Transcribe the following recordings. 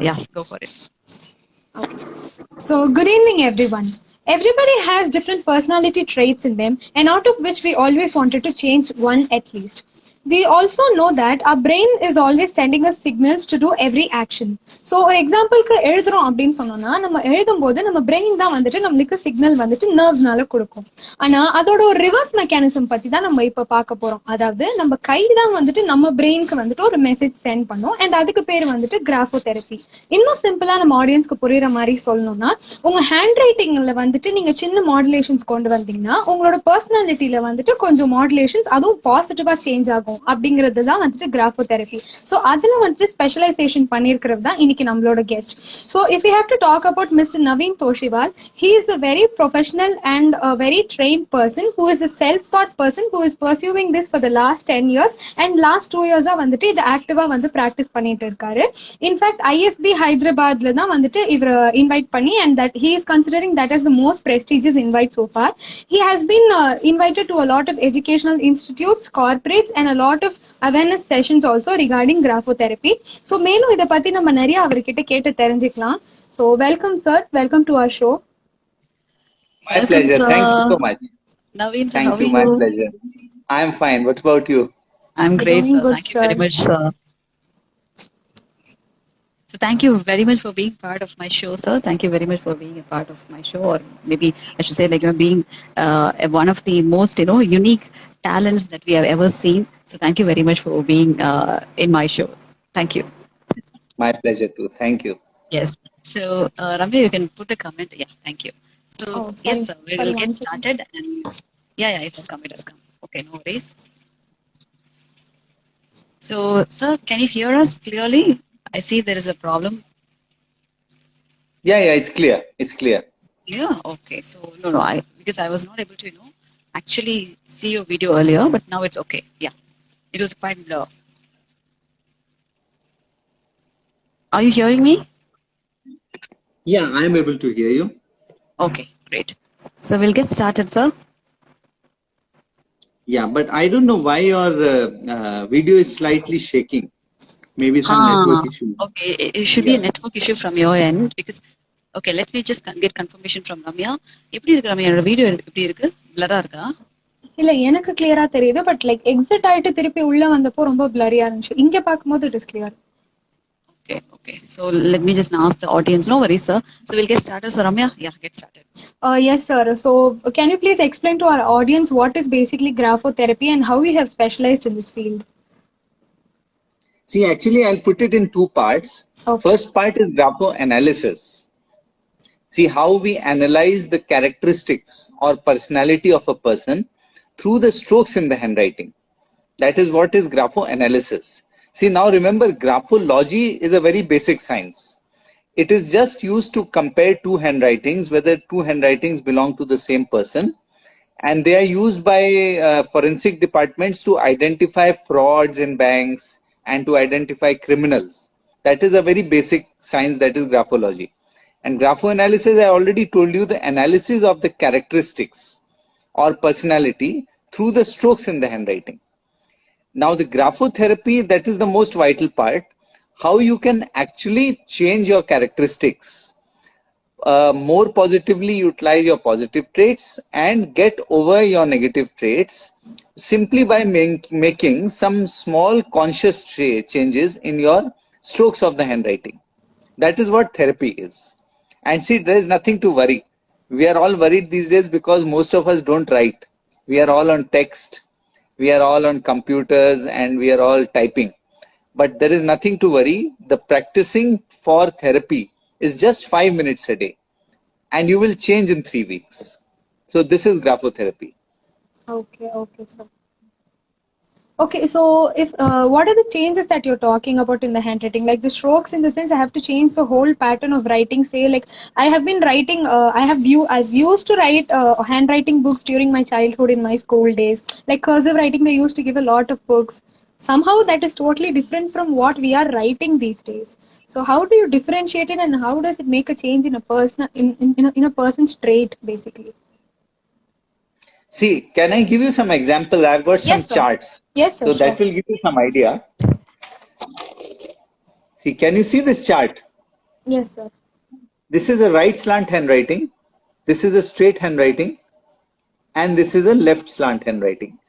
Yeah, go for it. Okay. So, good evening, everyone. Everybody has different personality traits in them, and out of which we always wanted to change one at least. We also know that our brain is always sending us signals to do every action. So ஒரு எக்ஸாம்பிளுக்கு எழுதுறோம் அப்படின்னு சொன்னோம்னா நம்ம எழுதும் போது நம்ம brain தான் வந்துட்டு நம்மளுக்கு சிக்னல் வந்துட்டு நர்வ்ஸ்னால கொடுக்கும். ஆனா அதோட ஒரு ரிவர்ஸ் மெக்கானிசம் பத்தி தான் நம்ம இப்ப பார்க்க போறோம். அதாவது நம்ம கை தான் வந்துட்டு நம்ம பிரெயினுக்கு வந்துட்டு ஒரு மெசேஜ் சென்ட் பண்ணும். அண்ட் அதுக்கு பேர் வந்துட்டு கிராஃபோதெரபி. இன்னும் சிம்பிளா நம்ம ஆடியன்ஸ்க்கு புரியுற மாதிரி சொல்லணும்னா, உங்க ஹேண்ட் ரைட்டிங்ல வந்துட்டு நீங்க சின்ன மாடுலேஷன்ஸ் கொண்டு வந்தீங்கன்னா உங்களோட பர்சனாலிட்டியில வந்துட்டு கொஞ்சம் மாடுலேஷன்ஸ் அதுவும் பாசிட்டிவா சேஞ்ச் ஆகும் அப்படிங்கிறது தான் வந்துட்டு கிராஃபோதெரபி. ஸோ அதுல வந்துட்டு ஸ்பெஷலைசேஷன் பண்ணியிருக்கிறது தான் இன்னைக்கு நம்மளோட guest. So if you have to talk about mister Naveen Toshiwal, he is a very professional and a very trained person who is a self-taught person who is pursuing this for the last 10 years and last 2 years வந்துட்டு இது ஆக்டிவா வந்து practice பண்ணிட்டு இருக்காரு. In fact ISP ஹைதராபாத்ல தான் வந்துட்டு இவர் invite பண்ணி and that he is considering that as the most prestigious invite so far. He has been invited to a lot of educational institutes, corporates and a lot of awareness sessions also regarding graphotherapy. So மேலும் இத பத்தி நம்ம நிறைய அவர்கிட்ட கேட்டு தெரிஞ்சுக்கலாம். So welcome sir, welcome to our show. My Welcome, pleasure. sir. Thank you so much. Naveen, sir, Thank how you. are My you? pleasure. I am fine. What about you? I'm great, Doing sir. good, Thank you very sir. much, sir. So thank you very much for being part of my show, sir. Thank you very much for being a part of my show, or maybe I should say, like, being one of the most, unique talents that we have ever seen. So thank you very much for being in my show. Thank you. My pleasure too. Thank you. Yes. So Ramya, you can put the comment. Yeah, thank you. So Oh, yes, sorry. sir. We Sorry, will get one second. started, and yeah, it has come. It has come. Okay, no worries. So, sir, can you hear us clearly? I see there is a problem. Yeah, it's clear. It's clear. Yeah, okay. So no, because I was not able to, actually see your video earlier, but now it's okay. Yeah, it was quite blur. Are you hearing me? Yeah, I am able to hear you. Okay, great. So we'll get started, sir. Yeah, but I don't know why your video is slightly shaking. Maybe some network issue. Okay, it should be a Yeah. network issue from your end because. Okay, let me just get confirmation from Ramya. எப்படி இருக்கு ரம்யா? என்னோட video எப்படி இருக்கு? பிளரா இருக்கா? இல்ல எனக்கு கிளியரா தெரியுது, பட் லைக் எக்ஸிட் ஆயிட்டு திருப்பி உள்ள வந்தப்போ ரொம்ப பிளரியா இருந்துச்சு. இங்க பாக்கும்போது it is clear. Okay. So let me just ask the audience. No worries, sir. So we'll get started. So Ramya, yeah, get started. Yes sir. So can you please explain to our audience what is basically graphotherapy and how we have specialized in this field? See, actually, I'll put it in two parts. Okay. First part is grapho analysis. See how we analyze the characteristics or personality of a person through the strokes in the handwriting. That is what is grapho analysis. See, now remember, graphology is a very basic science. It is just used to compare two handwritings, whether two handwritings belong to the same person, and they are used by forensic departments to identify frauds in banks and to identify criminals. That is a very basic science, that is graphology. And grapho analysis, I already told you, the analysis of the characteristics or personality through the strokes in the handwriting. Now the graphotherapy, that is the most vital part, how you can actually change your characteristics, more positively utilize your positive traits and get over your negative traits simply by making some small conscious changes in your strokes of the handwriting. That is what therapy is. And see, there is nothing to worry. We are all worried these days because most of us don't write. We are all on text. We are all on computers and we are all typing. But there is nothing to worry. The practicing for therapy is just 5 minutes a day. And you will change in 3 weeks. So this is graphotherapy. Okay, sir. Okay, so if what are the changes that you're talking about in the handwriting? Like the strokes, in the sense, I have to change the whole pattern of writing. Say, like I have been writing. I've used to write handwriting books during my childhood in my school days. Like cursive writing, they used to give a lot of books. Somehow that is totally different from what we are writing these days. So how do you differentiate it, and how does it make a change in a person in a person's trait, basically? See, can I give you some examples? I've got some Yes, sir. charts. Yes, sir. So Sure. that will give you some idea. See, can you see this chart? Yes, sir. This is a right slant handwriting. This is a straight handwriting. And this is a left slant handwriting.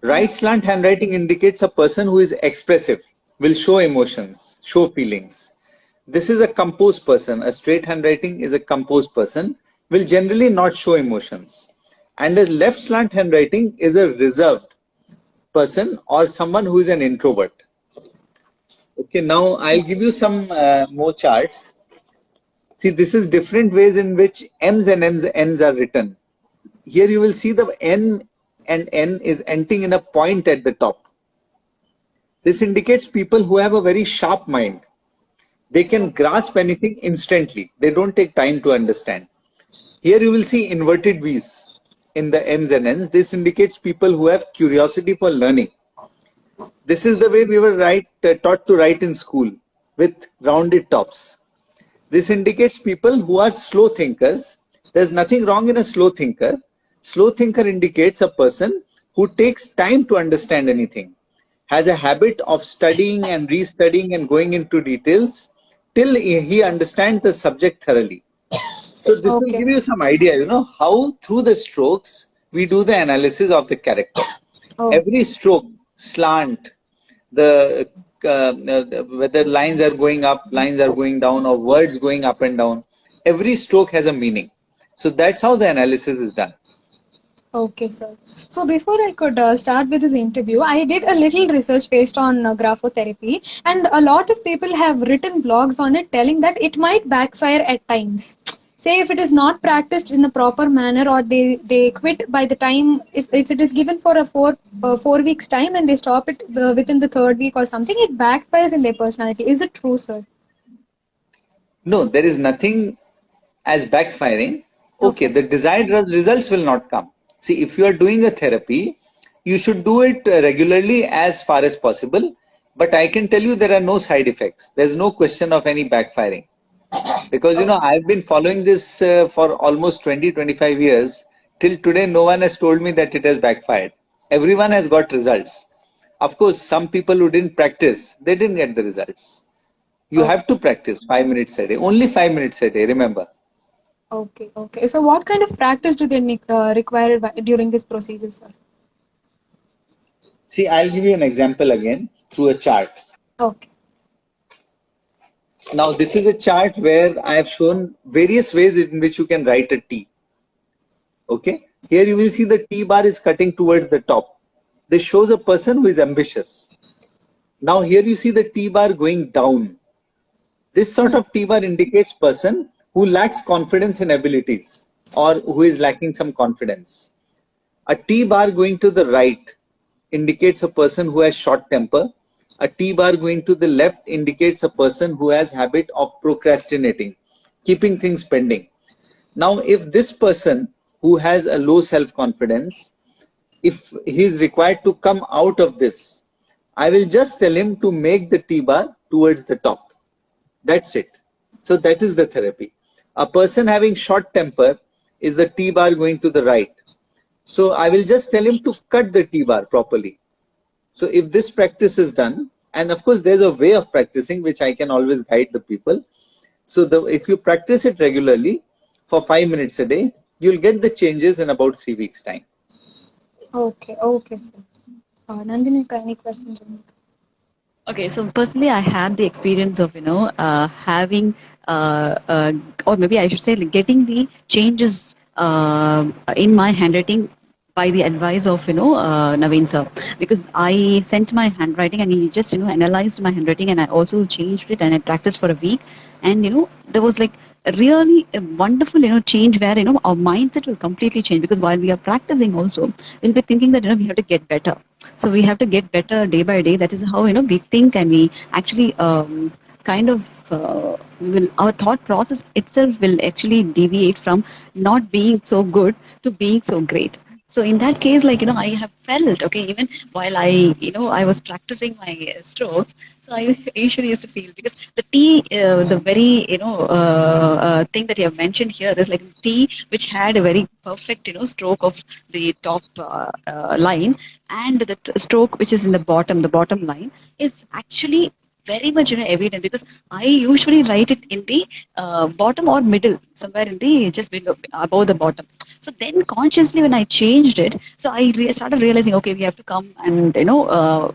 Right slant handwriting indicates a person who is expressive, will show emotions, show feelings. This is a composed person. A straight handwriting is a composed person, will generally not show emotions. And a left slant handwriting is a reserved person or someone who is an introvert. Okay, now I'll give you some more charts. See, this is different ways in which M's and N's are written. Here you will see the N and N is ending in a point at the top. This indicates people who have a very sharp mind. They can grasp anything instantly. They don't take time to understand. Here you will see inverted V's in the M's and N's. This indicates people who have curiosity for learning. This is the way we were taught to write in school with rounded tops. This indicates people who are slow thinkers. There's nothing wrong in a slow thinker. Slow thinker indicates a person who takes time to understand anything, has a habit of studying and restudying and going into details till he understands the subject thoroughly. So this will give you some idea, how through the strokes we do the analysis of the character. Oh. Every stroke, slant, whether lines are going up, lines are going down, or words going up and down, every stroke has a meaning. So that's how the analysis is done. Okay, sir. So before I could start with this interview, I did a little research based on graphotherapy, and a lot of people have written blogs on it telling that it might backfire at times. Say if it is not practiced in the proper manner, or they quit by the time, if it is given for a 4 weeks time and they stop it within the third week or something, it backfires in their personality. Is it true, sir? No, there is nothing as backfiring. Okay, the desired results will not come. See, if you are doing a therapy, you should do it regularly as far as possible. But I can tell you there are no side effects. There's no question of any backfiring. Because, I've been following this for almost 20-25 years. Till today, no one has told me that it has backfired. Everyone has got results. Of course, some people who didn't practice, they didn't get the results. You have to practice 5 minutes a day. Only 5 minutes a day, remember. Okay. So what kind of practice do they require during this procedure, sir? See, I'll give you an example again through a chart. Okay. Now, this is a chart where I have shown various ways in which you can write a T. Okay. Here you will see the T bar is cutting towards the top. This shows a person who is ambitious. Now, here you see the T bar going down. This sort of T bar indicates person who lacks confidence in abilities or who is lacking some confidence. A T bar going to the right indicates a person who has short temper. A T bar going to the left indicates a person who has habit of procrastinating, keeping things pending. Now, if this person who has a low self-confidence, if he is required to come out of this, I will just tell him to make the T bar towards the top. That's it. So that is the therapy. A person having short temper is the T bar going to the right. So I will just tell him to cut the T bar properly. So if this practice is done, and of course there's a way of practicing which I can always guide the people. So if you practice it regularly for 5 minutes a day, you'll get the changes in about 3 weeks time. Okay, sir. Nandini, any questions? Okay, so personally, I had the experience of having, or maybe I should say, like, getting the changes in my handwriting by the advice of Naveen sir, because I sent my handwriting and he just analyzed my handwriting, and I also changed it and I practiced for a week, and there was like a really a wonderful change where our mindset will completely change, because while we are practicing also we'll be thinking that we have to get better. So we have to get better day by day. That is how we think, and we actually our thought process itself will actually deviate from not being so good to being so great. So in that case, I have felt, okay, even while I was practicing my strokes, so I usually used to feel, because the T, the very, thing that you have mentioned here is like T, which had a very perfect, stroke of the top line, and the stroke which is in the bottom line is actually very much evident, because I usually write it in the bottom or middle, somewhere in the just below, above the bottom. So then consciously when I changed it, so I started realizing, okay, we have to come and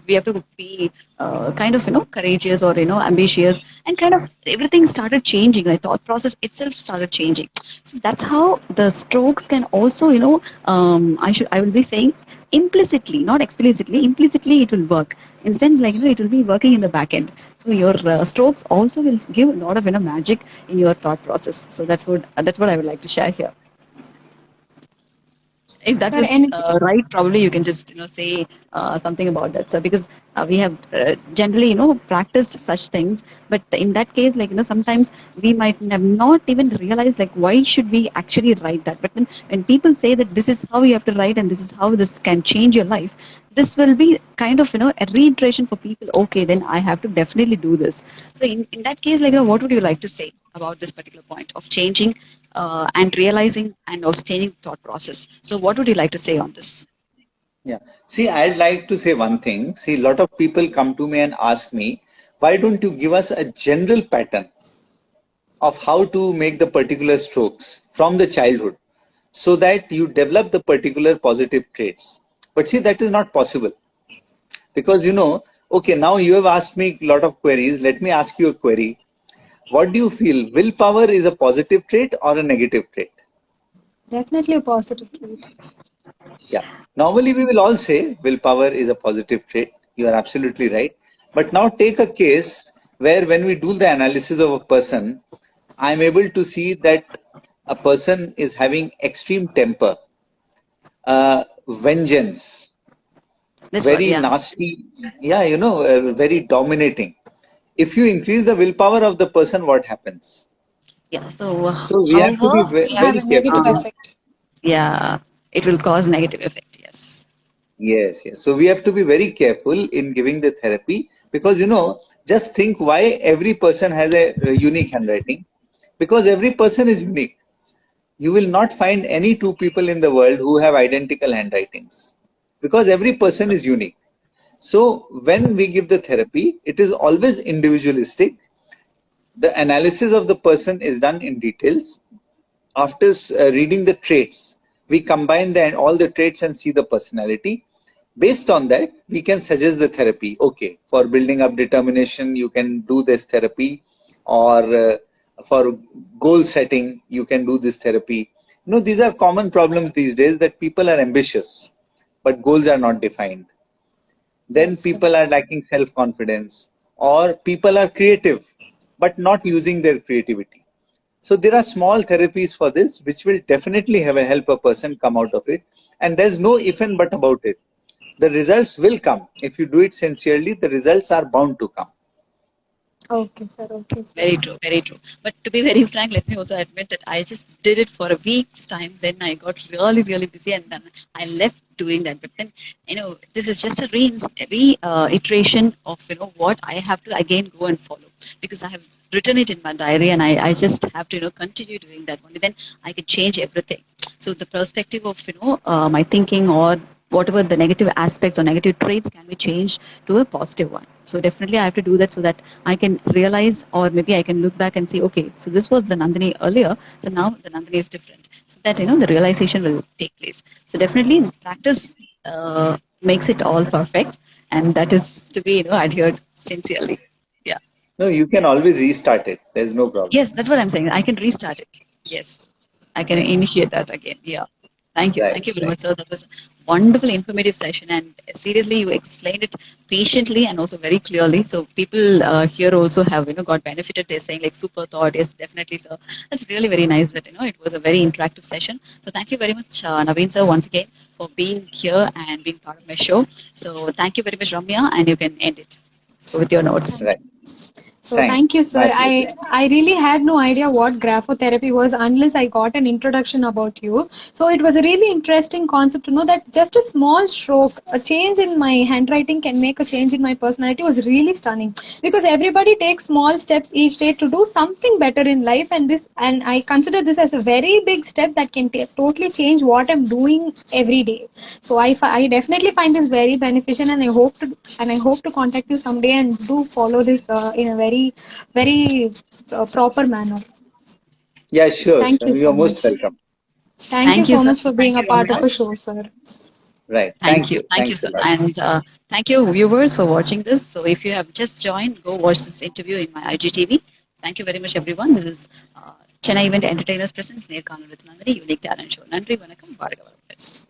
we have to be kind of courageous or ambitious, and kind of everything started changing. My thought process itself started changing. So that's how the strokes can also I will be saying implicitly, not explicitly, implicitly it will work in the sense, like it will be working in the back end. So your strokes also will give a lot of magic in your thought process. So that's what I would like to share here. If that Sir, was anything? right, probably you can just say something about that. So because we have generally practiced such things, but in that case, like sometimes we might have not even realized like why should we actually write that. But then when people say that this is how you have to write and this is how this can change your life, this will be kind of a reiteration for people. Okay, then I have to definitely do this. So in that case, like what would you like to say about this particular point of changing and realizing and also changing thought process? So what would you like to say on this? Yeah. See, I'd like to say one thing. See, a lot of people come to me and ask me, why don't you give us a general pattern of how to make the particular strokes from the childhood so that you develop the particular positive traits? But see, that is not possible because, okay, now you have asked me a lot of queries. Let me ask you a query. What do you feel? Willpower is a positive trait or a negative trait? Definitely a positive trait. Yeah. Normally, we will all say willpower is a positive trait. You are absolutely right. But now take a case where when we do the analysis of a person, I'm able to see that a person is having extreme temper, vengeance, That's what, very yeah. nasty, yeah, very dominating. If you increase the willpower of the person, what happens? Yeah. So, So we have to be however, It will have very a negative careful. uh, effect. yeah, it will cause negative effect. Yes. Yes, yes. So we have to be very careful in giving the therapy because, just think why every person has a unique handwriting, because every person is unique. You will not find any two people in the world who have identical handwritings because every person is unique. So when we give the therapy, it is always individualistic. The analysis of the person is done in details. After reading the traits, we combine all the traits and see the personality. Based on that, we can suggest the therapy. Okay, for building up determination, you can do this therapy, or for goal setting, you can do this therapy. These are common problems these days that people are ambitious, but goals are not defined. Then Yes, sir. people are lacking self confidence, or people are creative, but not using their creativity. So there are small therapies for this, which will definitely have a help a person come out of it. And there's no if and but about it. The results will come. If you do it sincerely, the results are bound to come. Okay, sir. Okay, sir. Very true, very true. But to be very frank, let me also admit that I just did it for a week's time. Then I got really, really busy, and then I left doing that. But then, this is just a reiteration of what I have to again go and follow, because I have written it in my diary, and I just have to continue doing that. Only then I can change everything. So the perspective of my thinking, or whatever the negative aspects or negative traits, can be changed to a positive one. So definitely I have to do that so that I can realize, or maybe I can look back and say, okay, so this was the Nandini earlier, so now the Nandini is different. So that the realization will take place. So definitely practice makes it all perfect, and that is to be adhered sincerely. Yeah. No, you can always restart it. There's no problem. Yes, that's what I'm saying. I can restart it. Yes, I can initiate that again. Yeah. Thank you. Right, Thank you very right. much, sir. That was a wonderful, informative session. And seriously, you explained it patiently and also very clearly. So people here also have, got benefited. They're saying like super thought. Yes, definitely, sir. That's really very nice that, it was a very interactive session. So thank you very much, Naveen, sir, once again for being here and being part of my show. So thank you very much, Ramya. And you can end it with your notes. Right. So Thanks. thank you, sir. My pleasure. I really had no idea what graphotherapy was unless I got an introduction about you. So it was a really interesting concept to know that just a small stroke, a change in my handwriting can make a change in my personality was really stunning. Because everybody takes small steps each day to do something better in life, and I consider this as a very big step that can totally change what I'm doing every day. So I definitely find this very beneficial, and I hope to contact you someday and do follow this in a very proper manner. Yeah, sure, Thank sure. you You're so most much. welcome. Thank you Thank you, so sir. much for Thank being a you very part of the much. show, sir. Right. Thank you. Thank you, Thanks a sir. lot. And thank you, viewers, for watching this. So if you have just joined, go watch this interview in my IGTV. Thank you very much, everyone. This is Chennai Event Entertainers Presents Near Conversation with Nandini, Unique Talent Show. Nandri, Vanakkam, Varga Varakkam.